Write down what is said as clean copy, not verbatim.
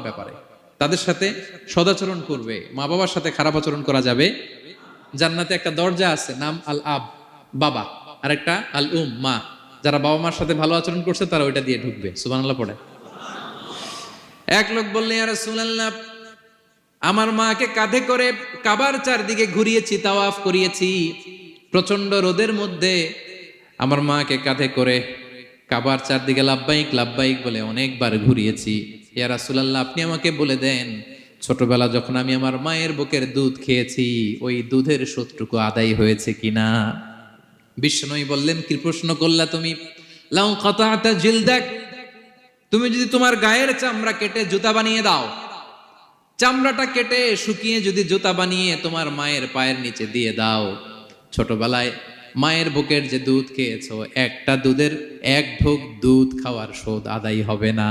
ব্যাপারে, তাদের সাথে সদাচরণ করবে। মা বাবার সাথে খারাপ আচরণ করা যাবে। জান্নাতে একটা দরজা আছে, নাম আল আব, বাবা, আর একটা আল উম, মা। যারা বাবা মার সাথে ভালো আচরণ করছে তারা ওইটা দিয়ে ঢুকবে। সুবহানাল্লাহ পড়ে। এক লোক বললেন, ইয়া রাসূলুল্লাহ, আমার মাকে কাঁধে করে কাবার চারদিকে ঘুরিয়েছি, তাওয়াফ করিয়েছি, প্রচন্ড রোদের মধ্যে আমার মাকে কাঁধে করে কাবার চারদিকে লাব্বাইক লাব্বাইক বলে অনেকবার ঘুরিয়েছি। ইয়া রাসূলুল্লাহ, আপনি আমাকে বলে দেন, ছোটবেলা যখন আমি আমার মায়ের বুকের দুধ খেয়েছি ওই দুধের শোধটুকু আদায় হয়েছে কিনা? বিষ্ণুই বললেন, কি প্রশ্ন করলা তুমি? লাউ কাতাতা জিলদাক, তুমি যদি তোমার গায়ের চামড়া কেটে জুতা বানিয়ে দাও, চামড়াটা কেটে শুকিয়ে যদি জুতা বানিয়ে তোমার মায়ের পায়ের নিচে দিয়ে দাও, ছোটবেলায় মায়ের বুকের যে দুধ খেয়েছো, একটা দুধের এক ঢোক দুধ খাওয়ার শোধ আদায় হবে না।